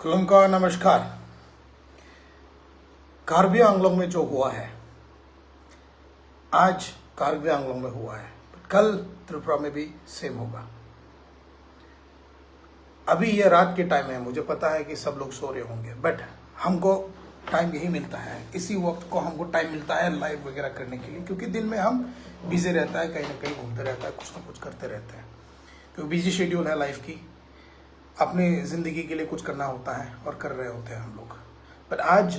खुलुमका नमस्कार। कार्बी आंगलोंग में जो हुआ है आज कार्बी आंगलोंग में हुआ है, कल त्रिपुरा में भी सेम होगा। अभी ये रात के टाइम है, मुझे पता है कि सब लोग सो रहे होंगे, बट हमको टाइम यही मिलता है, इसी वक्त को हमको टाइम मिलता है लाइव वगैरह करने के लिए, क्योंकि दिन में हम बिजी रहता है, कहीं ना कहीं घूमते रहता है, कुछ ना कुछ करते रहते हैं, क्योंकि बिजी शेड्यूल है लाइफ की, अपनी ज़िंदगी के लिए कुछ करना होता है और कर रहे होते हैं हम लोग। बट आज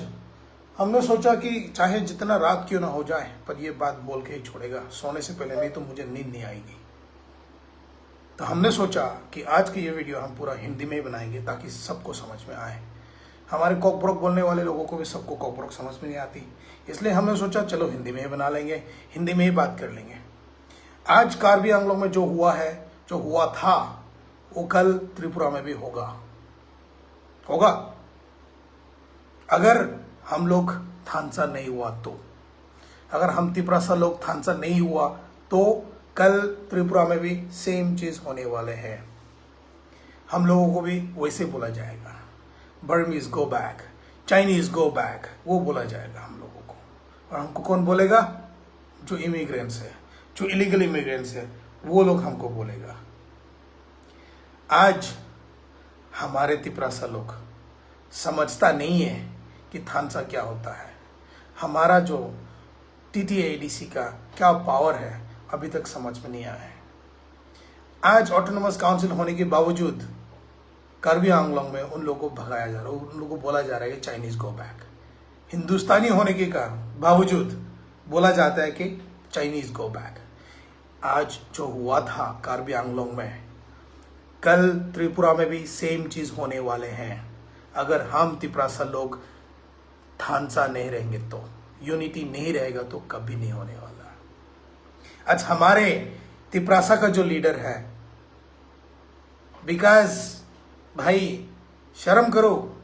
हमने सोचा कि चाहे जितना रात क्यों ना हो जाए, पर ये बात बोल के ही छोड़ेगा, सोने से पहले नहीं तो मुझे नींद नहीं आएगी। तो हमने सोचा कि आज की ये वीडियो हम पूरा हिंदी में ही बनाएंगे ताकि सबको समझ में आए। हमारे कॉकब्रोक बोलने वाले लोगों को भी सबको कॉकब्रोक समझ में नहीं आती, इसलिए हमने सोचा चलो हिंदी में ही बना लेंगे, हिंदी में ही बात कर लेंगे। आज कार्बी आंगलों में जो हुआ है, जो हुआ था, वो कल त्रिपुरा में भी होगा। अगर हम लोग थानसा नहीं हुआ तो, अगर हम तिपरासा लोग थानसा नहीं हुआ तो कल त्रिपुरा में भी सेम चीज होने वाले हैं। हम लोगों को भी वैसे बोला जाएगा, Burmese go back, Chinese go back, वो बोला जाएगा हम लोगों को। और हमको कौन बोलेगा? जो इमिग्रेंट्स है, जो इलीगल इमिग्रेंट्स है, वो लोग हमको बोलेगा। आज हमारे तिपरासा लोग समझता नहीं है कि थानसा क्या होता है, हमारा जो TTADC का क्या पावर है अभी तक समझ में नहीं आया है। आज ऑटोनोमस काउंसिल होने के बावजूद कार्बी आंगलोंग में उन लोगों को भगाया जा रहा है, उन लोगों को बोला जा रहा है कि चाइनीज गो बैक। हिंदुस्तानी होने के कारण बावजूद बोला जाता है कि चाइनीज गो बैक। आज जो हुआ था कार्बी आंगलोंग में, कल त्रिपुरा में भी सेम चीज होने वाले हैं। अगर हम तिपरासा लोग थानसा नहीं रहेंगे तो, यूनिटी नहीं रहेगा तो कभी नहीं होने वाला। आज हमारे तिपरासा का जो लीडर है, बिकॉज भाई शर्म करो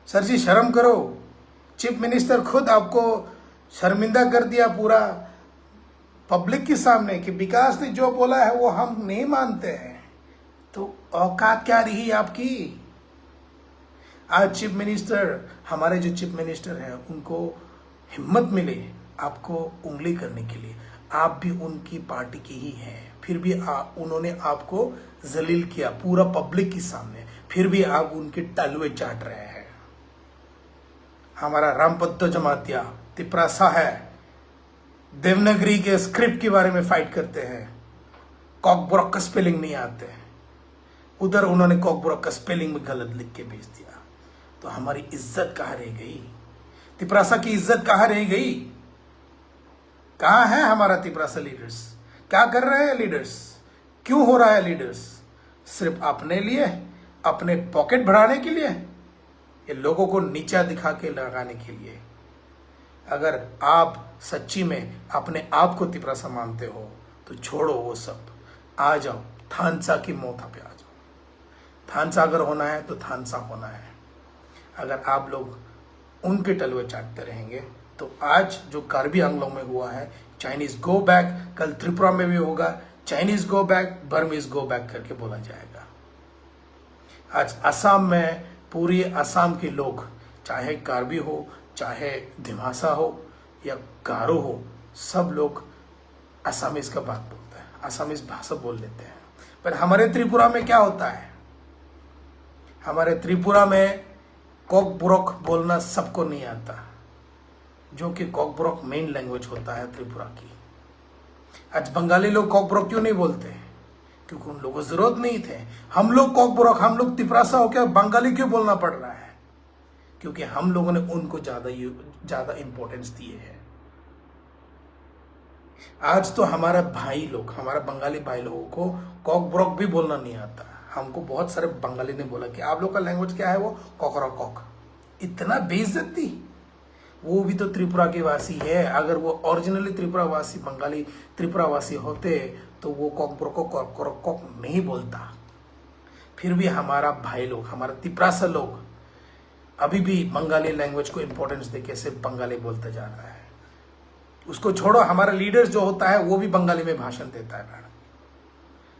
सर जी, शर्म करो। चीफ मिनिस्टर खुद आपको शर्मिंदा कर दिया पूरा पब्लिक के सामने कि विकास ने जो बोला है वो हम नहीं मानते हैं। तो औकात क्या रही आपकी? आज चीफ मिनिस्टर, हमारे जो चीफ मिनिस्टर हैं, उनको हिम्मत मिले आपको उंगली करने के लिए। आप भी उनकी पार्टी के ही हैं, फिर भी उन्होंने आपको जलील किया पूरा पब्लिक के सामने, फिर भी आप उनके तलवे चाट रहे हैं। हमारा रामपत्तो जमातिया तिपरासा है, देवनागरी के स्क्रिप्ट के बारे में फाइट करते हैं, कॉकब्रोक का स्पेलिंग नहीं आते, उधर उन्होंने कॉकब्रोक का स्पेलिंग में गलत लिख के भेज दिया। तो हमारी इज्जत कहाँ रह गई? तिपरासा की इज्जत कहाँ रह गई? कहाँ है हमारा तिपरासा लीडर्स? क्या कर रहे हैं लीडर्स? क्यों हो रहा है लीडर्स? सिर्फ अपने लिए, अपने पॉकेट बढ़ाने के लिए, ये लोगों को नीचा दिखा के लगाने के लिए। अगर आप सच्ची में अपने आप को तिपरासा मानते हो तो छोड़ो वो सब, आ जाओ थानसा की मोथा पे आ जाओ। थानसा अगर होना है तो थानसा होना है। अगर आप लोग उनके टलवे चाटते रहेंगे तो आज जो कार्बी आंगलों में हुआ है, चाइनीज गो बैक, कल त्रिपुरा में भी होगा, Chinese go back, Burmese go back करके बोला जाएगा। आज असम में पूरी असम के लोग, चाहे कार्बी हो, चाहे दिमासा हो या गारो हो, सब लोग असमीज का बात बोलते हैं, असमीज भाषा बोल लेते हैं। पर हमारे त्रिपुरा में क्या होता है? हमारे त्रिपुरा में कॉकब्रोक बोलना सबको नहीं आता, जो कि कॉकब्रोक मेन लैंग्वेज होता है त्रिपुरा की। आज बंगाली लोग कॉकब्रोक क्यों नहीं बोलते? क्योंकि उन लोगों को जरूरत नहीं थे। हम लोग कॉकब्रोक, हम लोग तिपरासा होकर बंगाली क्यों बोलना पड़ रहा है? क्योंकि हम लोगों ने उनको ज्यादा इंपॉर्टेंस दिए है। आज तो हमारा भाई लोग, हमारा बंगाली भाई लोगों को कॉकब्रोक भी बोलना नहीं आता। हमको बहुत सारे बंगाली ने बोला कि आप लोग का लैंग्वेज क्या है? वो कॉकराकॉक। इतना बेइज्जती। वो भी तो त्रिपुरा के वासी है। अगर वो ओरिजिनली त्रिपुरा वासी, बंगाली त्रिपुरा वासी होते तो वो कॉकराकॉक नहीं बोलता। फिर भी हमारा भाई लोग, हमारा तिपरासा लोग अभी भी बंगाली लैंग्वेज को इंपॉर्टेंस देके सिर्फ बंगाली बोलता जा रहा है। उसको छोड़ो, हमारा लीडर जो होता है वो भी बंगाली में भाषण देता है।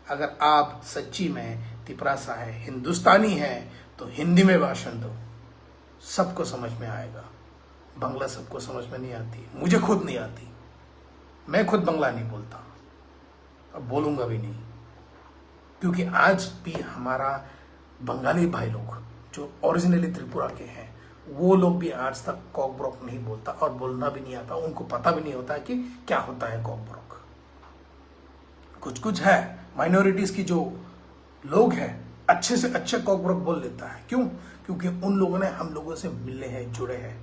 अगर आप सच्ची में तिपरासा है, हिंदुस्तानी है, तो हिंदी में भाषण दो, सबको समझ में आएगा। बंगला सबको समझ में नहीं आती, मुझे खुद नहीं आती, मैं खुद बंगला नहीं बोलता, अब बोलूंगा भी नहीं, क्योंकि आज भी हमारा बंगाली भाई लोग जो ओरिजिनली त्रिपुरा के हैं, वो लोग भी आज तक कॉकब्रोक नहीं बोलता और बोलना भी नहीं आता, उनको पता भी नहीं होता कि क्या होता है कॉकब्रोक। कुछ कुछ है माइनॉरिटीज की जो लोग हैं अच्छे से अच्छे कॉकब्रोक बोल लेता है। क्यों? क्योंकि उन लोगों ने हम लोगों से मिले हैं, जुड़े हैं,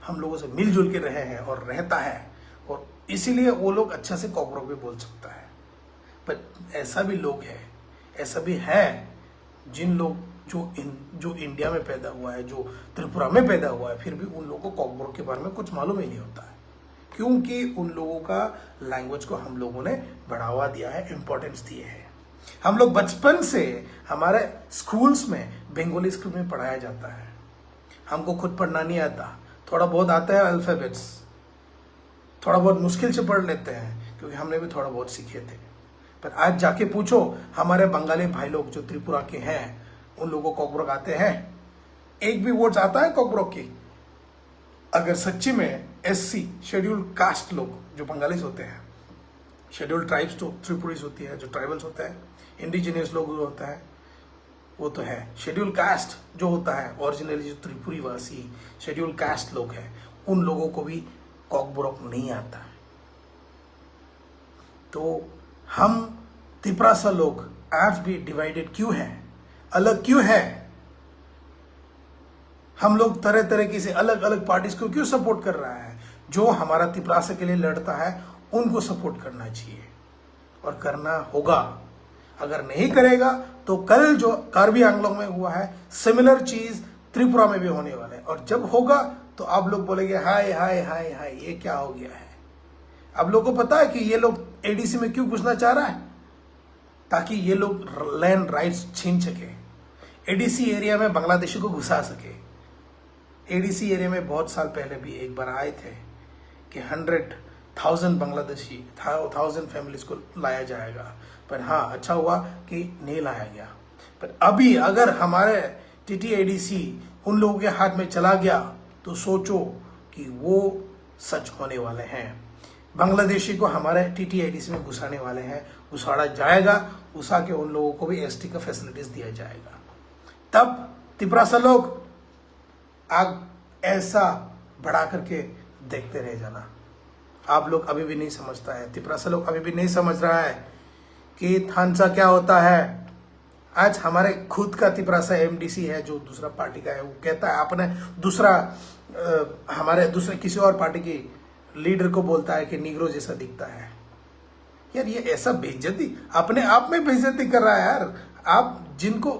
हम लोगों से मिलजुल के रहे हैं और रहता है, और इसीलिए वो लोग अच्छा से कॉकब्रोक भी बोल सकता है। पर ऐसा भी लोग है, ऐसा भी है जिन लोग जो इंडिया में पैदा हुआ है, जो त्रिपुरा में पैदा हुआ है, फिर भी उन लोगों को कॉकब्रोक के बारे में कुछ मालूम ही नहीं होता है, क्योंकि उन लोगों का लैंग्वेज को हम लोगों ने बढ़ावा दिया है, इंपॉर्टेंस दिए है। हम लोग बचपन से हमारे स्कूल्स में बंगाली स्कूल में पढ़ाया जाता है, हमको खुद पढ़ना नहीं आता, थोड़ा बहुत आता है अल्फाबेट्स, थोड़ा बहुत मुश्किल से पढ़ लेते हैं क्योंकि हमने भी थोड़ा बहुत सीखे थे। पर आज जाके पूछो हमारे बंगाली भाई लोग जो त्रिपुरा के हैं, उन लोगों को कॉकब्रोक आते हैं? एक भी वर्ड्स आता है कॉकब्रोक की? अगर सच्ची में एससी शेड्यूल कास्ट लोग जो बंगालीज होते हैं, शेड्यूल ट्राइब्स तो त्रिपुरीज होती है, जो ट्राइबल्स होता है, इंडिजिनियस लोग जो होता है वो तो है, शेड्यूल कास्ट जो होता है ओरिजिनली जो त्रिपुरी वासी शेड्यूल कास्ट लोग हैं, उन लोगों को भी कॉकब्रोक नहीं आता है। तो हम तिपरासा लोग आज भी डिवाइडेड क्यों हैं, अलग क्यों है? हम लोग तरह तरह की से अलग अलग पार्टीज को क्यों सपोर्ट कर रहा है? जो हमारा तिपरासा के लिए लड़ता है उनको सपोर्ट करना चाहिए और करना होगा। अगर नहीं करेगा तो कल जो कार्बी आंगलोंग में हुआ है सिमिलर चीज त्रिपुरा में भी होने वाला है, और जब होगा तो आप लोग बोलेंगे हाय हाय हाय हाय ये क्या हो गया है। आप लोगों को पता है कि ये लोग एडीसी में क्यों घुसना चाह रहा है? ताकि ये लोग लैंड राइट्स छीन सके, एडीसी एरिया में बांग्लादेशी को घुसा सके। एडीसी एरिया में बहुत साल पहले भी एक बार आए थे कि 100,000 बांग्लादेशी 1000 फैमिलीज को लाया जाएगा, पर हाँ अच्छा हुआ कि नहीं लाया गया। पर अभी अगर हमारे टीटीएडीसी उन लोगों के हाथ में चला गया तो सोचो कि वो सच होने वाले हैं। बांग्लादेशी को हमारे टीटीएडीसी में घुसाने वाले हैं, घुसाड़ा जाएगा, घुसा के उन लोगों को भी एसटी का फैसिलिटीज दिया जाएगा। तब तिपरासा लोग आग ऐसा बढ़ा करके देखते रह जाना। आप लोग अभी भी नहीं समझता है, तिपरासा लोग अभी भी नहीं समझ रहा है कि थानसा क्या होता है। आज हमारे खुद का तिपरासा एमडीसी है जो दूसरा पार्टी का है, वो कहता है अपने दूसरा हमारे दूसरे किसी और पार्टी की लीडर को बोलता है कि निग्रो जैसा दिखता है। यार ये ऐसा बेइज्जती अपने आप में बेइज्जती कर रहा है यार। आप जिनको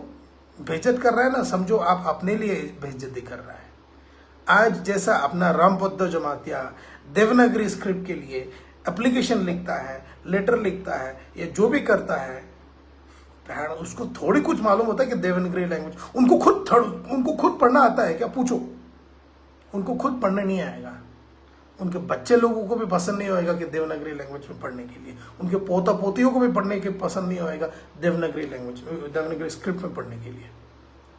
बेइज्जत कर रहा है ना, समझो आप अपने लिए बेइज्जती कर रहा है। आज जैसा अपना रामपद्दो जमातिया देवनागरी स्क्रिप्ट के लिए एप्लीकेशन लिखता है, लेटर लिखता है, या जो भी करता है, उसको थोड़ी कुछ मालूम होता है कि देवनागरी लैंग्वेज उनको खुद पढ़ना आता है क्या? पूछो, उनको खुद पढ़ने नहीं आएगा। उनके बच्चे लोगों को भी पसंद नहीं होएगा कि देवनागरी लैंग्वेज में पढ़ने के लिए, उनके पोता पोतियों को भी पढ़ने के पसंद नहीं होएगा देवनागरी लैंग्वेज देवनागरी स्क्रिप्ट में पढ़ने के लिए।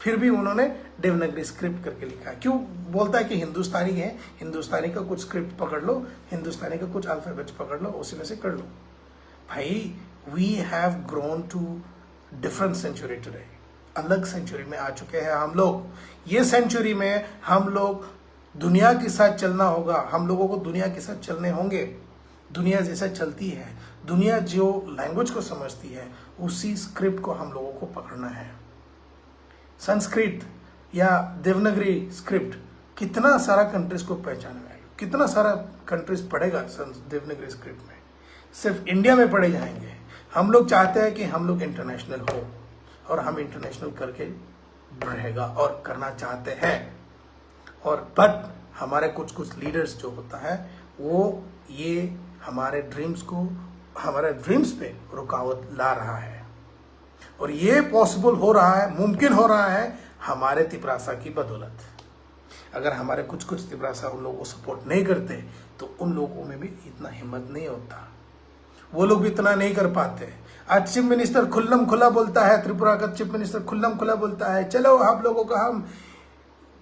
फिर भी उन्होंने देवनागरी स्क्रिप्ट करके लिखा है। क्यों? बोलता है कि हिंदुस्तानी है, हिंदुस्तानी का कुछ स्क्रिप्ट पकड़ लो, हिंदुस्तानी का कुछ अल्फाबेट्स पकड़ लो, उसी में से कर लो। भाई we have grown to different century today, अलग सेंचुरी में आ चुके हैं हम लोग। ये सेंचुरी में हम लोग दुनिया के साथ चलना होगा, हम लोगों को दुनिया के साथ चलने होंगे। दुनिया जैसा चलती है, दुनिया जो लैंग्वेज को समझती है, उसी स्क्रिप्ट को हम लोगों को पकड़ना है। संस्कृत या देवनागरी स्क्रिप्ट कितना सारा कंट्रीज को पहचानेगा, कितना सारा कंट्रीज पढ़ेगा देवनागरी स्क्रिप्ट में, सिर्फ इंडिया में पढ़े जाएंगे। हम लोग चाहते हैं कि हम लोग इंटरनेशनल हो, और हम इंटरनेशनल करके रहेगा और करना चाहते हैं। और बट हमारे कुछ लीडर्स जो होता है वो ये हमारे ड्रीम्स पे रुकावट ला रहा है, और ये पॉसिबल हो रहा है, मुमकिन हो रहा है हमारे तिपरासा की बदौलत। अगर हमारे कुछ तिपरासा उन लोगों को सपोर्ट नहीं करते तो उन लोगों में भी इतना हिम्मत नहीं होता, वो लोग भी इतना नहीं कर पाते। आज चीफ मिनिस्टर खुल्लम खुला बोलता है, त्रिपुरा का चीफ मिनिस्टर खुल्लम खुला बोलता है, चलो आप लोगों को हम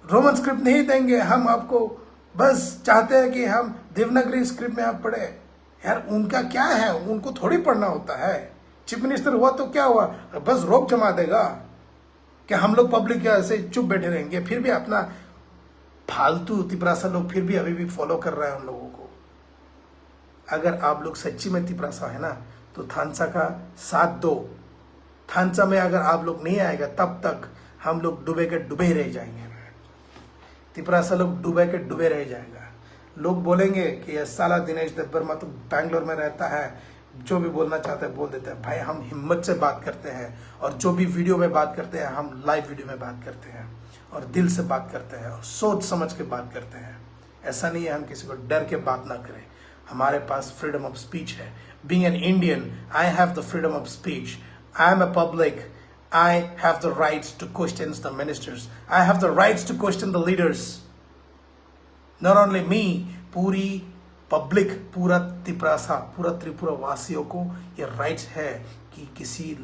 रोमन स्क्रिप्ट नहीं देंगे, हम आपको बस चाहते हैं कि हम देवनागरी स्क्रिप्ट में आप पढ़े। यार उनका क्या है, उनको थोड़ी पढ़ना होता है। चीफ मिनिस्टर हुआ तो क्या हुआ, बस रोक जमा देगा कि हम लोग पब्लिक ऐसे चुप बैठे रहेंगे। फिर भी अपना फालतू तिपरासा लोग फिर भी अभी भी फॉलो कर रहे हैं उन लोगों को। अगर आप लोग सच्ची में तिपरासा है ना तो थानसा का साथ दो। थानसा में अगर आप लोग नहीं आएगा तब तक हम लोग डूबे के डूबे ही रह जाएंगे। तिपरासा लोग डूबे के डूबे रह जाएगा। लोग बोलेंगे कि ये साला दिनेश देवबर्मा तो बैंगलोर में रहता है, जो भी बोलना चाहता है बोल देता है। भाई हम हिम्मत से बात करते हैं और जो भी वीडियो में बात करते हैं हम लाइव वीडियो में बात करते हैं और दिल से बात करते हैं और सोच समझ के बात करते हैं। ऐसा नहीं है हम किसी को डर के बात ना करें। हमारे पास फ्रीडम ऑफ स्पीच है। Being an Indian I have the freedom of speech. I am a public. I have the rights to question the ministers. I have the rights to question the leaders. Not only me, पूरी public, पूरा तिपरासा, पूरा त्रिपुरा वासियों को ये rights है कि किसी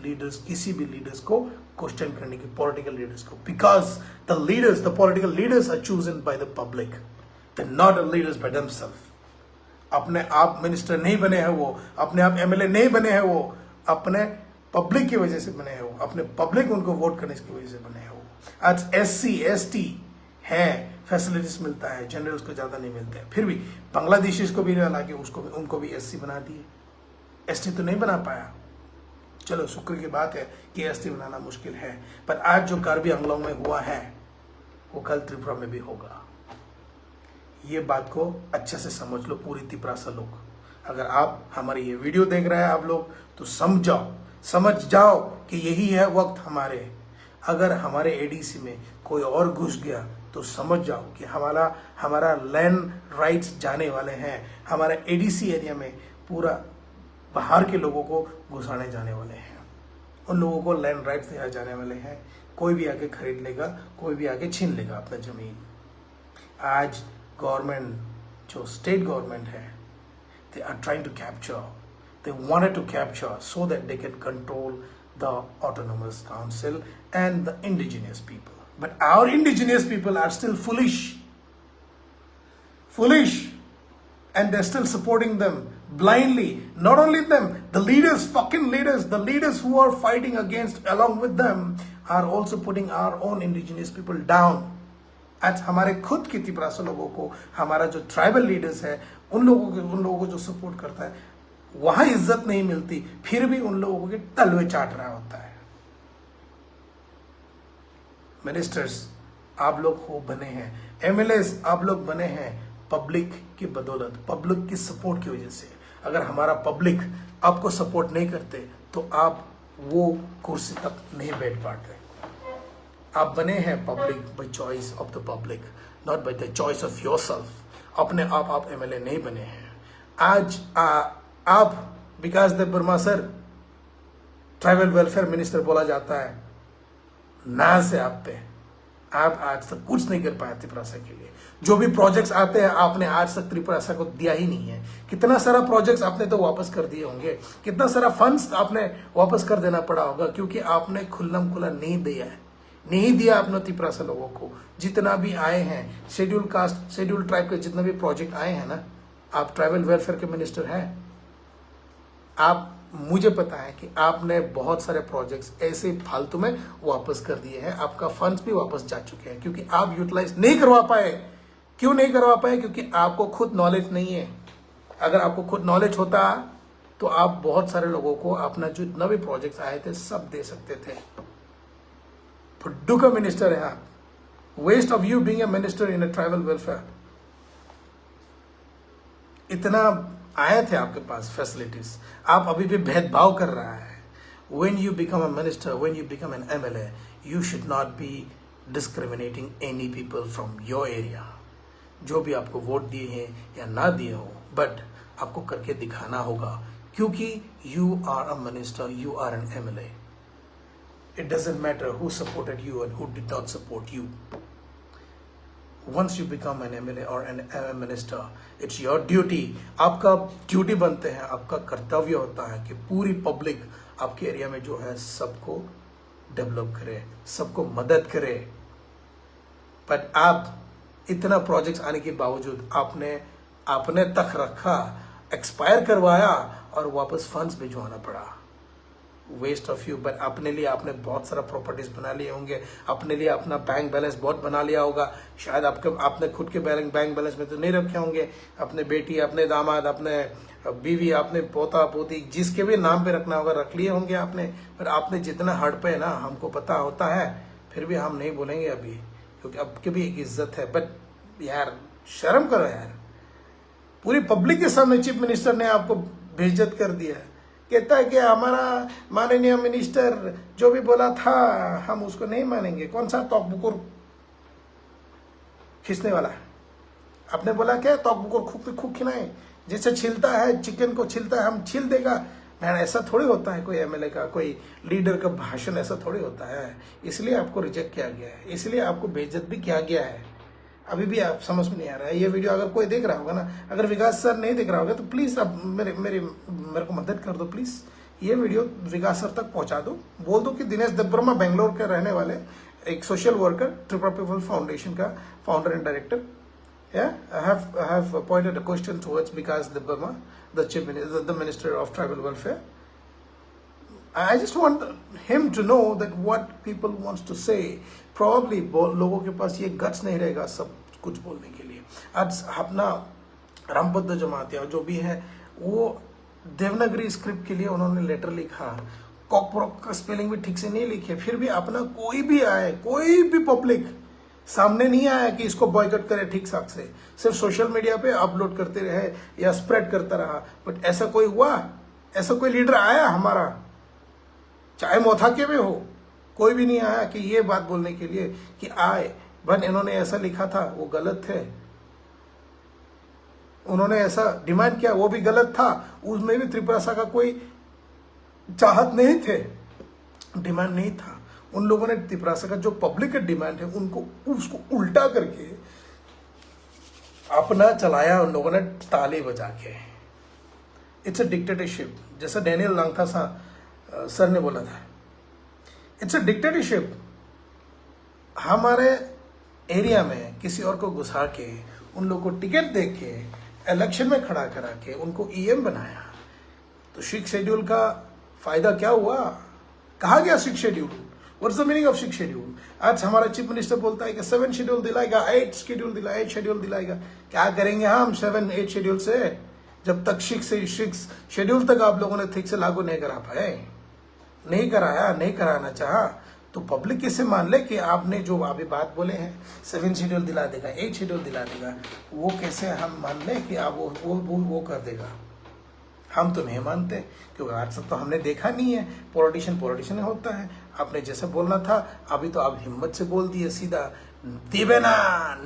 भी लीडर्स को क्वेश्चन करने की, पॉलिटिकल लीडर्स को, because the political leaders are chosen by the public, they not leaders by themselves. अपने आप मिनिस्टर नहीं बने हैं वो, अपने आप एमएलए नहीं बने हैं वो, अपने पब्लिक की वजह से बने हैं वो, अपने पब्लिक उनको वोट करने की वजह से बने हैं वो। आज SC ST है, फैसिलिटीज मिलता है, जनरल्स को ज्यादा नहीं मिलते हैं, फिर भी बांग्लादेशीज को भी हालांकि उनको भी SC बना दिए। ST तो नहीं बना पाया। चलो शुक्र की बात है कि ST बनाना मुश्किल है, पर आज जो कार्बी आंगलों में हुआ है वो कल त्रिपुरा में भी होगा। ये बात को अच्छे से समझ लो पूरी तिपरासा लोग। अगर आप हमारी ये वीडियो देख रहे हैं आप लोग तो समझ जाओ कि यही है वक्त हमारे। अगर हमारे ADC में कोई और घुस गया तो समझ जाओ कि हमारा लैंड राइट्स जाने वाले हैं। हमारा ADC एरिया में पूरा बाहर के लोगों को घुसाने जाने वाले हैं। उन लोगों को लैंड राइट्स दिया जाने वाले हैं। कोई भी आके खरीद लेगा, कोई भी आके छीन लेगा अपना जमीन। आज गवर्नमेंट, जो स्टेट गवर्नमेंट है, they are trying to capture, they wanted to capture so that they can control the autonomous council and the indigenous people. But our indigenous people are still foolish, and they're still supporting them blindly. Not only them, the leaders, the leaders who are fighting against along with them are also putting our own indigenous people down. आज हमारे खुद की तिपरासा लोगों को, हमारा जो tribal leaders है उन लोगों को जो सपोर्ट करता है वहां इज्जत नहीं मिलती, फिर भी उन लोगों के तलवे चाट रहा होता है। मिनिस्टर्स आप लोग हो बने हैं, MLAs आप लोग बने हैं पब्लिक की बदौलत, पब्लिक की सपोर्ट की वजह से। अगर हमारा पब्लिक आपको सपोर्ट नहीं करते तो आप वो कुर्सी तक नहीं बैठ पाते। आप बने हैं public by choice of the public, not by the choice of yourself. अपने आप MLA नहीं बने हैं। आज आप Vikas Debbarma sir tribal welfare minister बोला जाता है, नाज है आप पे। आप आज तक कुछ नहीं कर पाए त्रिपुरासा के लिए। जो भी प्रोजेक्ट्स आते हैं आपने आज तक त्रिपुरासा को दिया ही नहीं है। कितना सारा प्रोजेक्ट्स आपने तो वापस कर दिए होंगे, कितना सारा फंड्स आपने वापस कर देना पड़ा होगा, क्योंकि आपने खुल्लम खुला नहीं दिया आपने त्रिपुरासा लोगों को। जितना भी आए हैं शेड्यूल कास्ट, शेड्यूल ट्राइब के जितने भी प्रोजेक्ट आए हैं ना, आप ट्राइबल वेलफेयर के मिनिस्टर हैं। आप, मुझे पता है कि आपने बहुत सारे प्रोजेक्ट्स ऐसे फालतू में वापस कर दिए हैं। आपका फंड्स भी वापस जा चुके हैं क्योंकि आप यूटिलाइज नहीं करवा पाए। क्यों नहीं करवा पाए? क्योंकि आपको खुद नॉलेज नहीं है। अगर आपको खुद नॉलेज होता तो आप बहुत सारे लोगों को अपना जो जितना भी प्रोजेक्ट्स आए थे सब दे सकते थे। फुड्डू का मिनिस्टर है आप। Waste of you being a minister in a tribal welfare. इतना आए थे आपके पास फैसिलिटीज, आप अभी भी भेदभाव कर रहा है। When you become a minister, when you become an MLA, you should not be discriminating any people from your area. जो भी आपको वोट दिए हैं या ना दिए हो, बट आपको करके दिखाना होगा, क्योंकि you are a minister, you are an MLA. It doesn't matter who supported you and who did not support you. Once you become an MLA or a minister, it's your duty. आपका duty बनते हैं, आपका कर्तव्य होता है कि पूरी public आपके एरिया में जो है सबको डेवलप करे, सबको मदद करे। पर आप इतना प्रोजेक्ट्स आने के बावजूद आपने तक रखा, एक्सपायर करवाया और वापस फंड्स भिजवाना पड़ा। Waste of you. बट अपने लिए आपने बहुत सारा प्रॉपर्टीज बना लिए होंगे, अपने लिए अपना बैंक बैलेंस बहुत बना लिया होगा। शायद आपने खुद के बैंक बैलेंस में तो नहीं रखे होंगे, अपने बेटी, अपने दामाद, अपने बीवी, अपने पोता पोती, जिसके भी नाम पे रखना होगा रख लिए होंगे आपने। पर आपने जितना हट पे ना, हमको पता होता है, फिर भी हम नहीं बोलेंगे अभी, क्योंकि अब की भी एक इज्जत है। बट यार शर्म करो यार, पूरी पब्लिक के सामने चीफ मिनिस्टर ने आपको बेइज्जत कर दिया। कहता है कि हमारा माननीय मिनिस्टर जो भी बोला था हम उसको नहीं मानेंगे। कौन सा तोकबुकुर खींचने वाला है? आपने बोला क्या तोकबुकुर खूब खिलाए, जैसे छिलता है चिकन को छिलता है हम छिल देगा। मैंने ऐसा थोड़ी होता है, कोई एमएलए का, कोई लीडर का भाषण ऐसा थोड़ी होता है। इसलिए आपको रिजेक्ट किया गया है, इसलिए आपको बेइज्जत भी किया गया है। अभी भी आप समझ में नहीं आ रहा है। ये वीडियो अगर कोई देख रहा होगा ना, अगर विकास सर नहीं देख रहा होगा तो प्लीज़ आप मेरे को मदद कर दो प्लीज़। ये वीडियो विकास सर तक पहुंचा दो, बोल दो कि दिनेश देबबर्मा बेंगलोर के रहने वाले एक social worker, triple people foundation का founder and director. I have pointed a question towards Vikas Debbama, the Minister of Tribal Welfare. I just want him to know that what people wants to say. Probably लोगों के पास ये guts नहीं रहेगा सब कुछ बोलने के लिए। आज अपना रामभद्र जमातिया जो भी है, वो देवनागरी स्क्रिप्ट के लिए उन्होंने लेटर लिखा, कॉकप्रॉक का स्पेलिंग भी ठीक से नहीं लिखे, फिर भी अपना कोई भी आए, कोई भी पब्लिक सामने नहीं आया कि इसको बॉयकॉट करे ठीक ठाक से, सिर्फ सोशल मीडिया पे अपलोड करते रहे या स्प्रेड करता रहा। बट ऐसा कोई हुआ, ऐसा कोई लीडर आया हमारा, चाहे मोथा के में हो, कोई भी नहीं आया कि ये बात बोलने के लिए कि आए बन इन्होंने ऐसा लिखा था वो गलत है, उन्होंने ऐसा डिमांड किया वो भी गलत था, उसमें भी त्रिपुरा का कोई चाहत नहीं थे, डिमांड नहीं था। उन लोगों ने त्रिपुरा का जो पब्लिक का डिमांड है उनको उसको उल्टा करके अपना चलाया उन लोगों ने ताली बजा के। इट्स अ डिक्टेटरशिप, जैसा डैनियल लांगथा सर ने बोला था, इट्स अ डिक्टेटरशिप। हमारे एरिया में किसी और को घुसा के, उन लोगों को टिकट दे के, इलेक्शन में खड़ा करा के उनको ईएम बनाया। तो सिक्स शेड्यूल का फायदा क्या हुआ? कहा गया six schedule, what's the meaning of six schedule? आज हमारा चीफ मिनिस्टर बोलता है कि 7 शेड्यूल दिलाएगा, 8 शेड्यूल दिलाएगा। क्या करेंगे हम 7-8 शेड्यूल से, जब तक 6 शेड्यूल तक आप लोगों ने ठीक से लागू नहीं करा पाए, नहीं कराया, नहीं कराना चाहा, तो पब्लिक कैसे मान ले कि आपने जो अभी बात बोले हैं 7 शेड्यूल दिला देगा, 8 शेड्यूल दिला देगा, वो कैसे हम मान ले कि आप वो कर देगा? हम तो नहीं मानते, क्योंकि आज तक तो हमने देखा नहीं है। पॉलिटिशियन होता है, आपने जैसे बोलना था अभी तो आप हिम्मत से बोल दिए सीधा, देवे ना,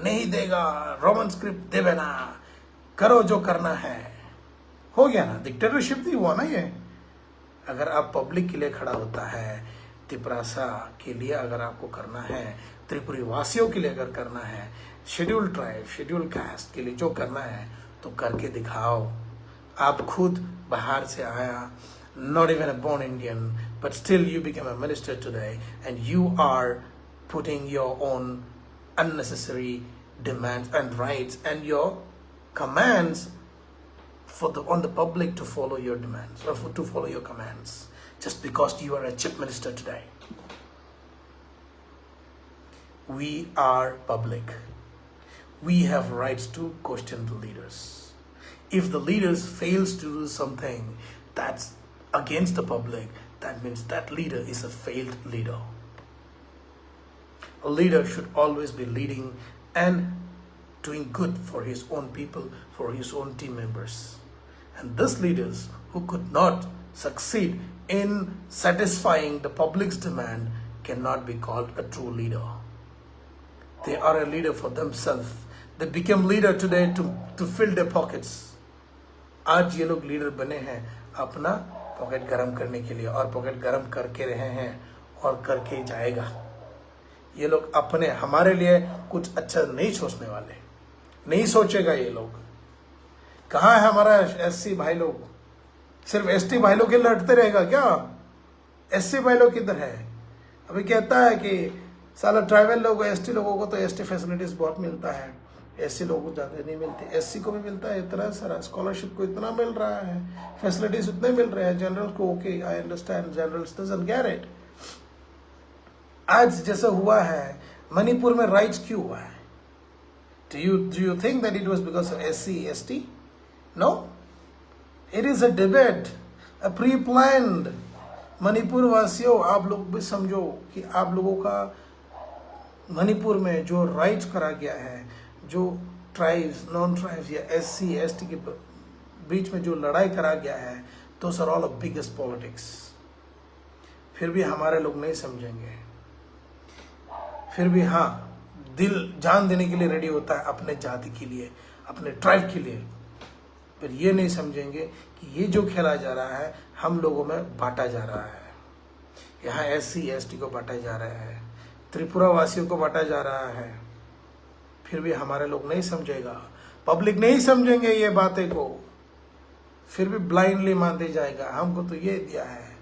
नहीं देगा, रोमन स्क्रिप्ट देवे ना, करो जो करना है। हो गया ना, डिक्टेटरशिप नहीं हुआ ना ये। अगर आप पब्लिक के लिए खड़ा होता है, त्रिपुरा के लिए अगर आपको करना है, त्रिपुरी वासियों के लिए अगर करना है, शेड्यूल ट्राइब, शेड्यूल कास्ट के लिए जो करना है तो करके दिखाओ। आप खुद बाहर से आया, not even a born Indian, but still you became a minister today and you are putting your own unnecessary demands and rights and your commands on the public to follow your demands or to follow your commands just because you are a chief minister today. We are public. We have rights to question the leaders. If the leaders fails to do something that's against the public, that means that leader is a failed leader. A leader should always be leading and doing good for his own people, for his own team members. And these leaders who could not succeed in satisfying the public's demand cannot be called a true leader. They are a leader for themselves. They become leader today to fill their pockets. आज ये लोग leader बने हैं अपना pocket गरम करने के लिए, और पॉकेट गरम करके रहे हैं और करके जाएगा। ये लोग अपने हमारे लिए कुछ अच्छा नहीं सोचने वाले, नहीं सोचेगा ये लोग। कहाँ है हमारा एससी भाई लोग? सिर्फ एसटी भाई लोग के लड़ते रहेगा क्या? एससी भाई लोग किधर है? अभी कहता है कि साला ट्राइबल लोगों, एसटी लोगों को तो एसटी फैसिलिटीज बहुत मिलता है, एससी लोगों को ज़्यादा नहीं मिलती। एससी को भी मिलता है इतना सारा, स्कॉलरशिप को इतना मिल रहा है, फैसिलिटीज उतने मिल रहे हैं। जनरल को okay, I understand, generals doesn't get it. आज जैसा हुआ है मणिपुर में राइट्स क्यों हुआ है? Do you think that it was because of SC, ST? No. It is a debate, a pre-planned. Manipur वासियों, आप लोग भी समझो कि आप लोगों का मणिपुर में जो राइट्स करा गया है, जो ट्राइब्स, नॉन ट्राइब्स या SC, ST के बीच में जो लड़ाई करा गया है, those are all of biggest politics. फिर भी हमारे लोग नहीं समझेंगे, फिर भी हाँ दिल जान देने के लिए रेडी होता है अपने जाति के लिए, अपने ट्राइब के लिए। फिर ये नहीं समझेंगे कि ये जो खेला जा रहा है हम लोगों में बांटा जा रहा है। यहाँ SC, ST को बांटा जा रहा है, त्रिपुरा वासियों को बांटा जा रहा है। फिर भी हमारे लोग नहीं समझेगा, पब्लिक नहीं समझेंगे ये बातें को, फिर भी ब्लाइंडली मानते जाएगा हमको तो ये दिया है,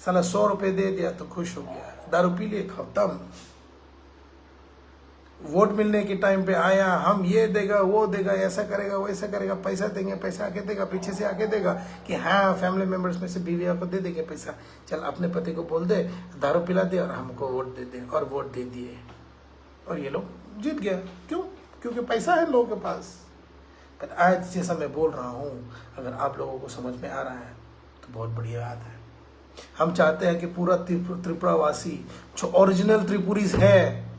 साला 100 रुपये दे दिया तो खुश हो गया, दारू पी लिए खत्म। वोट मिलने के टाइम पे आया, हम ये देगा वो देगा, ऐसा करेगा वैसा करेगा, पैसा देंगे, पैसा आके देगा, पीछे से आके देगा कि हाँ फैमिली मेंबर्स में से बीवी को दे देंगे पैसा, चल अपने पति को बोल दे दारू पिला दे और हमको वोट दे दे, और वोट दे दिए और ये लोग जीत गया। क्यों? क्योंकि पैसा है लोगों के पास। पर आज जैसा मैं बोल रहा हूँ, अगर आप लोगों को समझ में आ रहा है तो बहुत बढ़िया बात है। हम चाहते हैं कि पूरा त्रिपुरावासी जो ओरिजिनल त्रिपुरीज है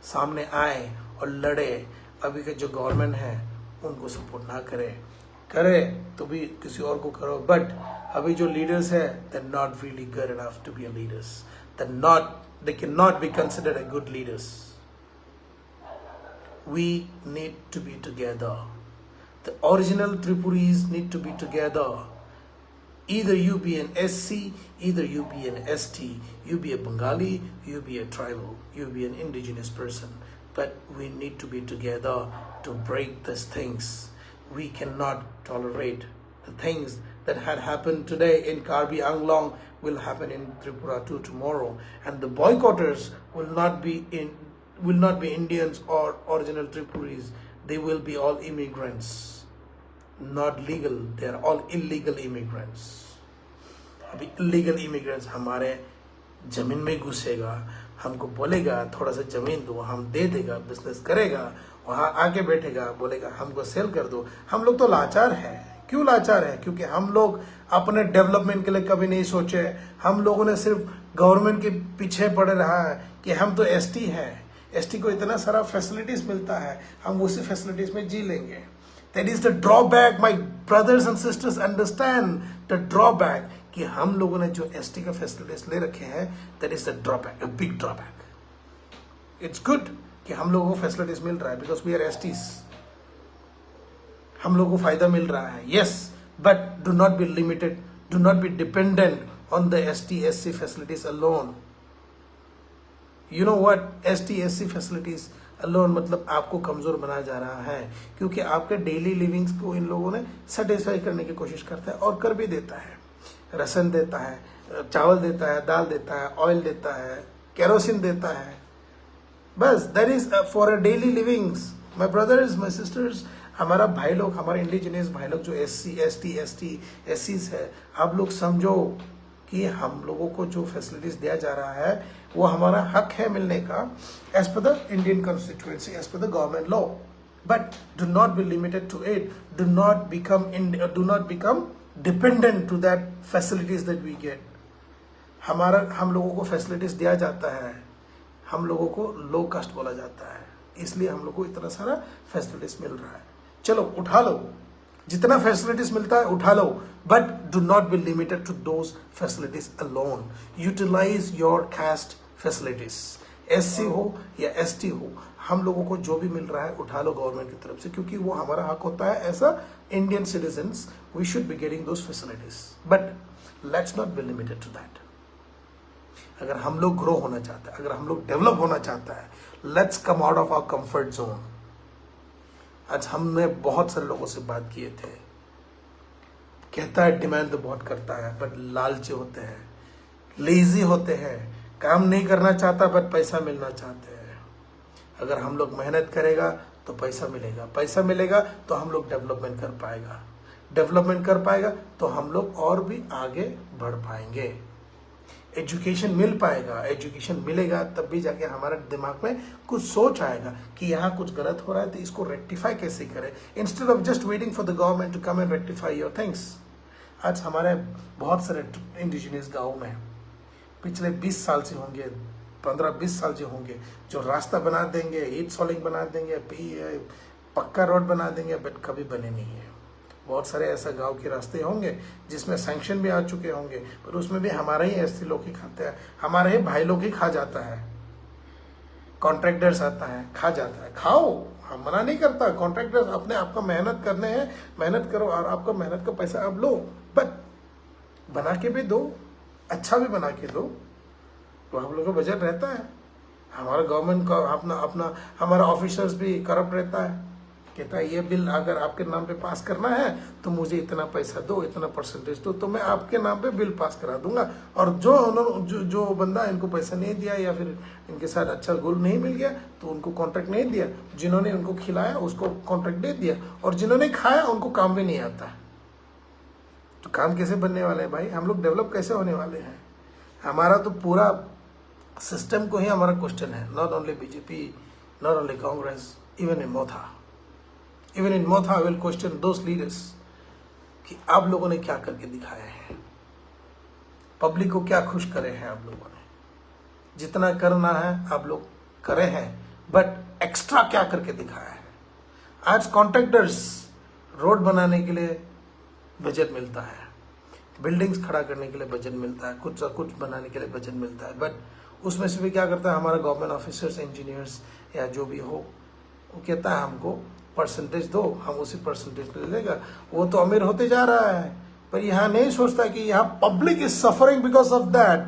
सामने आए और लड़े। अभी के जो गवर्नमेंट है उनको सपोर्ट ना करे तो भी किसी और को करो, बट अभी जो लीडर्स है they're not really good enough to be a leaders, they cannot be considered a good leaders. We need to be together. The original Tripuris need to be together. Either you be an SC, either you be an ST, you be a Bengali, you be a tribal, you be an indigenous person. But we need to be together to break these things. We cannot tolerate the things that had happened today in Karbi Anglong will happen in Tripura too tomorrow. And the boycotters will not be Indians or original Tripuris. They will be all immigrants. Not legal, they are all illegal immigrants. अभी illegal immigrants हमारे जमीन में घुसेगा, हमको बोलेगा थोड़ा सा जमीन दो, हम दे देगा, बिजनेस करेगा, वहाँ आके बैठेगा, बोलेगा हमको सेल कर दो। हम लोग तो लाचार हैं। क्यों लाचार है? क्योंकि हम लोग अपने डेवलपमेंट के लिए कभी नहीं सोचे। हम लोगों ने सिर्फ गवर्नमेंट के पीछे पड़े रहा है कि हम तो ST हैं, ST को इतना सारा फैसिलिटीज मिलता है, हम उसी फैसिलिटीज में जी लेंगे। That is the drawback, my brothers and sisters, understand the drawback कि हम लोगों ने जो ST का फैसिलिटीज ले रखे हैं, that is the drawback, a big drawback. It's good कि हम लोगों को फैसिलिटीज मिल रहा है because we are STs. हम लोगों को फायदा मिल रहा है, yes, but do not be limited, do not be dependent on the ST, SC facilities alone. You know what? ST, SC facilities alone मतलब आपको कमज़ोर बनाया जा रहा है, क्योंकि आपके डेली लिविंग्स को इन लोगों ने सेटिस्फाई करने की कोशिश करता है और कर भी देता है। राशन देता है, चावल देता है, दाल देता है, ऑयल देता है, केरोसिन देता है, बस that is for a daily livings. My brothers, my sister's, हमारा भाई लोग, हमारे इंडिजिनियस भाई लोग जो SC, ST, ST, SCs है, आप लोग समझो कि हम लोगों को जो फैसिलिटीज दिया जा रहा है वो हमारा हक है मिलने का, as per the Indian constituency, as per the government law, but do not be limited to it, do not become dependent to that facilities that we get. हम लोगों को फैसिलिटीज दिया जाता है, हम लोगों को लो कास्ट बोला जाता है, इसलिए हम लोग को इतना सारा फैसिलिटीज मिल रहा है। चलो उठा लो, जितना फैसिलिटीज मिलता है उठा लो, but do not be limited to those facilities alone. Utilise your caste facilities, SC हो या ST हो, हम लोगों को जो भी मिल रहा है उठा लो गवर्नमेंट की तरफ से, क्योंकि वो हमारा हक होता है as a Indian citizens. We should be getting those facilities, but let's not be limited to that. अगर हम लोग ग्रो होना चाहते हैं, अगर हम लोग डेवलप होना चाहता है, let's come out of our comfort zone. आज हमने बहुत सारे लोगों से बात किए थे, कहता है डिमांड तो बहुत करता है, बट लालची होते हैं, लेजी होते हैं, काम नहीं करना चाहता बट पैसा मिलना चाहते हैं। अगर हम लोग मेहनत करेगा तो पैसा मिलेगा, पैसा मिलेगा तो हम लोग डेवलपमेंट कर पाएगा, डेवलपमेंट कर पाएगा तो हम लोग और भी आगे बढ़ पाएंगे, एजुकेशन मिल पाएगा, एजुकेशन मिलेगा तब भी जाके हमारे दिमाग में कुछ सोच आएगा कि यहाँ कुछ गलत हो रहा है तो इसको रेक्टिफाई कैसे करें, instead of just waiting for the government to come and rectify your things. आज हमारे बहुत सारे इंडिजिनियस गाँव में पिछले 20 साल से होंगे, 15-20 साल से होंगे, जो रास्ता बना देंगे, हीट सॉलिंग बना देंगे, पक्का रोड बना देंगे, बट कभी बने नहीं है। बहुत सारे ऐसा गांव के रास्ते होंगे जिसमें सैंक्शन भी आ चुके होंगे, पर उसमें भी हमारे ही ऐसे लोग ही खाते हैं, हमारे ही भाई लोग ही खा जाता है, कॉन्ट्रैक्टर्स आता है खा जाता है। खाओ, हम मना नहीं करता, कॉन्ट्रैक्टर्स अपने आपका मेहनत करने हैं, मेहनत करो और आपका मेहनत का पैसा आप लो, बट बना के भी दो, अच्छा भी बना के दो, तो हम लोग का बजट रहता है। हमारा गवर्नमेंट का अपना हमारा ऑफिसर्स भी करप्ट रहता है, कहता है ये बिल अगर आपके नाम पे पास करना है तो मुझे इतना पैसा दो, इतना परसेंटेज दो, तो मैं आपके नाम पे बिल पास करा दूंगा। और जो बंदा इनको पैसा नहीं दिया या फिर इनके साथ अच्छा गोल नहीं मिल गया तो उनको कॉन्ट्रैक्ट नहीं दिया, जिन्होंने उनको खिलाया उसको कॉन्ट्रैक्ट दे दिया, और जिन्होंने खाया उनको काम भी नहीं आता। तो काम कैसे बनने वाले हैं भाई, हम लोग डेवलप कैसे होने वाले हैं? हमारा तो पूरा सिस्टम को ही हमारा क्वेश्चन है, not only BJP, not only Congress, even in Motha I will question those leaders कि आप लोगों ने क्या करके दिखाया है, पब्लिक को क्या खुश करे हैं आप लोगों ने। जितना करना है आप लोग करे हैं, बट एक्स्ट्रा क्या करके दिखाया है। आज कॉन्ट्रैक्टर्स रोड बनाने के लिए बजट मिलता है, बिल्डिंग्स खड़ा करने के लिए बजट मिलता है, कुछ बनाने के लिए बजट मिलता है, बट उसमें से भी क्या करता है हमारा गवर्नमेंट ऑफिसर्स, इंजीनियर्स या जो भी हो, वो कहता है हमको परसेंटेज दो, हम उसी परसेंटेज ले लेगा। वो तो अमीर होते जा रहा है, पर यहाँ नहीं सोचता कि यहाँ public is suffering because of that.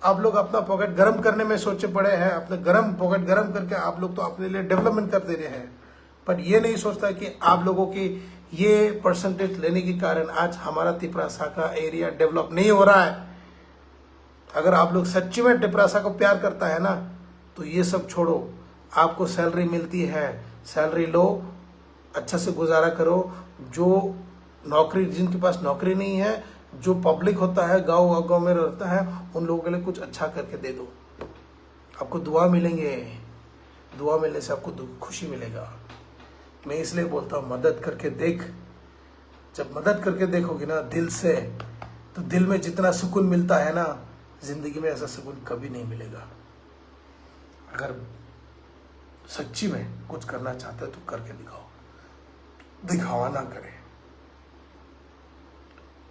आप लोग अपना पॉकेट गर्म करने में सोचे पड़े हैं, अपने पॉकेट गर्म करके आप लोग तो अपने लिए डेवलपमेंट कर दे रहे हैं, पर ये नहीं सोचता कि आप लोगों की ये परसेंटेज लेने के कारण आज हमारा तिपरासा का एरिया डेवलप नहीं हो रहा है। अगर आप लोग सच्ची में तिपरासा को प्यार करता है ना, तो ये सब छोड़ो, आपको सैलरी मिलती है, सैलरी लो, अच्छा से गुजारा करो। जो नौकरी, जिनके पास नौकरी नहीं है, जो पब्लिक होता है गांव में रहता है, उन लोगों के लिए कुछ अच्छा करके दे दो, आपको दुआ मिलेंगे, दुआ मिलने से आपको खुशी मिलेगा। मैं इसलिए बोलता हूँ मदद करके देख, जब मदद करके देखोगे ना दिल से, तो दिल में जितना सुकून मिलता है ना, जिंदगी में ऐसा सुकून कभी नहीं मिलेगा। अगर सच्ची में कुछ करना चाहता है तो करके दिखाओ, दिखावा ना करे,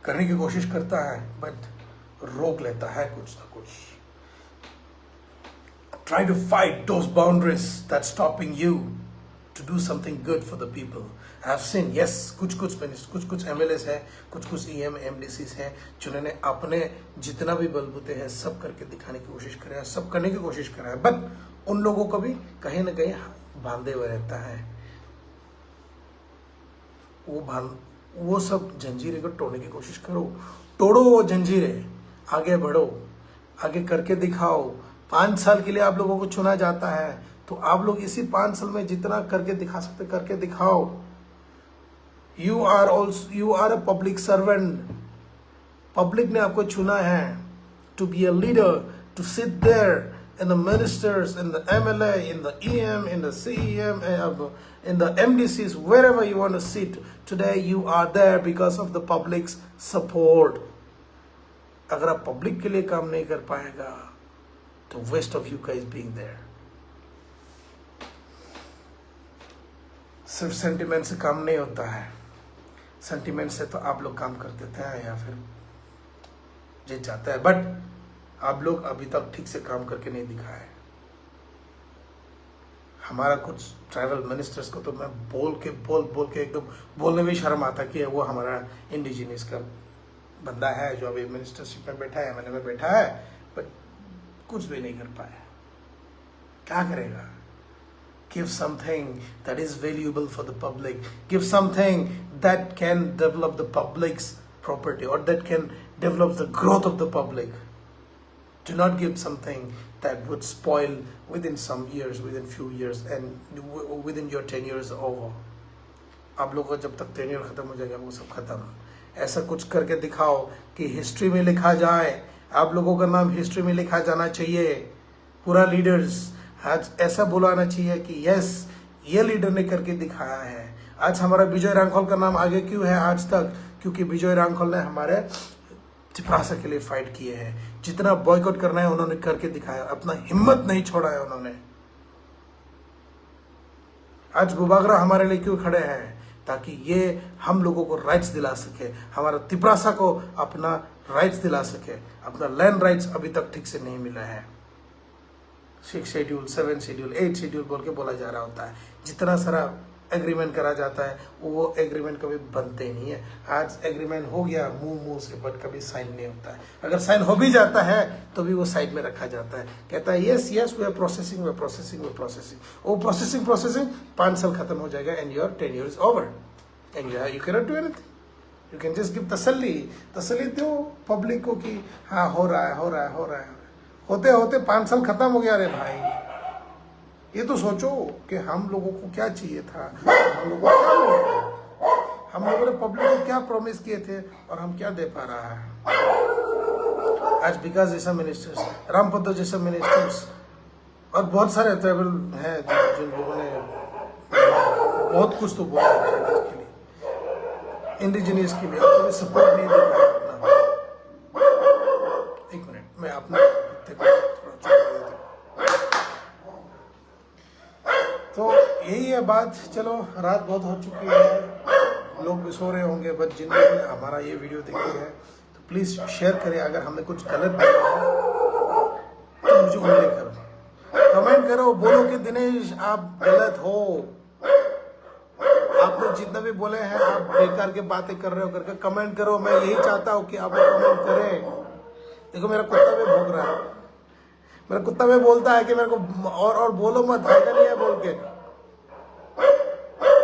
करने की कोशिश करता है बट रोक लेता है कुछ ना कुछ। Try to fight those boundaries that's stopping you to do something good for the people. I have seen, yes, कुछ MLAs हैं, कुछ EM MDCs हैं, जिन्होंने अपने जितना भी बलबूते हैं सब करके दिखाने की कोशिश करे हैं, सब करने की कोशिश करे हैं, बट उन लोगों को भी कहीं ना कहीं बांधे हुए रहता है। वो सब जंजीरें को तोड़ने की कोशिश करो, तोड़ो वो जंजीरें, आगे बढ़ो, आगे करके दिखाओ। 5 साल के लिए आप लोगों को चुना जाता है, तो आप लोग इसी 5 साल में जितना करके दिखा सकते करके दिखाओ। You are a public servant, public ने आपको चुना है to be a leader, to sit there in the ministers, in the MLA, in the EM, in the CEM, in the MDCs, wherever you want to sit. Today you are there because of the public's support. अगर आप public के लिए काम नहीं कर पाएगा तो waste of you guys being there. सिर्फ सेंटिमेंट से काम नहीं होता है, सेंटिमेंट से तो आप लोग काम कर देते हैं या फिर जीत जाता है, बट आप लोग अभी तक ठीक से काम करके नहीं दिखाया है। हमारा कुछ ट्राइबल मिनिस्टर्स को तो मैं बोल के एकदम बोलने में शर्म आता कि वो हमारा इंडिजिनियस का बंदा है जो अभी मिनिस्टरशिप में बैठा है, मैंने बैठा है, बट कुछ भी नहीं कर पाया। क्या करेगा? Give something that is valuable for the public. Give something that can develop the public's property or that can develop the growth of the public. Do not give something that would spoil within some years, within few years, and within your tenure is over. आप लोगों का जब तक tenure खत्म हो जाएगा वो सब खत्म. ऐसा कुछ करके दिखाओ कि हिस्ट्री में लिखा जाए. आप लोगों का नाम हिस्ट्री में लिखा जाना चाहिए. पूरा लीडर्स आज ऐसा बुलाना चाहिए कि यस ये लीडर ने करके दिखाया है. आज हमारा विजय रांखोल का नाम आगे क्यों है आज तक? क्योंकि विजय रांखोल ने हमारे चिपरासा के लिए फाइट किए हैं. जितना बॉयकॉट करना है उन्होंने करके दिखाया. अपना हिम्मत नहीं छोड़ा है उन्होंने. आज बुबागरा हमारे लिए क्यों खड़े हैं? ताकि ये हम लोगों को राइट्स दिला सके, हमारा तिपरासा को अपना राइट्स दिला सके. अपना लैंड राइट्स अभी तक ठीक से नहीं मिला है. 6 शेड्यूल 7 शेड्यूल 8 शेड्यूल बोल के बोला जा रहा होता है. जितना सारा एग्रीमेंट करा जाता है वो एग्रीमेंट कभी बनते नहीं है. आज एग्रीमेंट हो गया मुंह से, बट कभी साइन नहीं होता है. अगर साइन हो भी जाता है तो भी वो साइड में रखा जाता है. कहता है यस वी आर प्रोसेसिंग. वो प्रोसेसिंग 5 साल खत्म हो जाएगा and your tenure is over and you can not do anything. You can just give तसल्ली दो पब्लिक को कि हाँ हो रहा है. होते होते 5 साल खत्म हो गया. अरे भाई ये तो सोचो कि हम लोगों को क्या चाहिए था, हम लोगों ने पब्लिक को क्या प्रॉमिस किए थे और हम क्या दे पा रहा है. आज विकास जैसा मिनिस्टर्स, रामपद्र जैसा मिनिस्टर्स और बहुत सारे ट्राइबल हैं जिन लोगों ने बहुत कुछ तो बोला के लिए, इंडिजिनियस के लिए आपने सपोर्ट नहीं दिया अपना. 1 मिनट मैं अपना तो यही है बात. चलो रात बहुत हो चुकी है, लोग भी सो रहे होंगे. बट जिन लोगों ने हमारा ये वीडियो देखी है तो प्लीज़ शेयर करें. अगर हमने कुछ गलत बोला है तो मुझे उल्लेख करो, कमेंट करो, बोलो कि दिनेश आप गलत हो. आप लोग जितना भी बोले हैं आप बेकार के बातें कर रहे हो करके कमेंट करो. मैं यही चाहता हूँ कि आप लोग कमेंट करें. देखो मेरा कुत्ता भी भौंक रहा है. मेरा कुत्ता में बोलता है कि मेरे को और बोलो मत, फायदा नहीं है बोल के.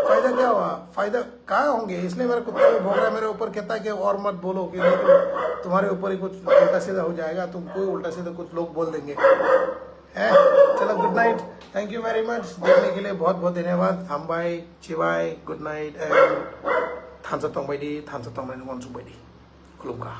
फायदा क्या हुआ? फायदा कहाँ होंगे? इसलिए मेरा कुत्ता में भौंक रहा है मेरे ऊपर. कहता है कि और मत बोलो कि नहीं तो तुम्हारे ऊपर ही कुछ उल्टा सीधा हो जाएगा. तुमको उल्टा सीधा कुछ लोग बोल देंगे. है चलो good night. Thank you very much देखने के लिए. बहुत बहुत धन्यवाद. हामबाई चिवाई गुड नाइट एंड थानसा तोंबायदी वनसुंबायदी खुलुमगा.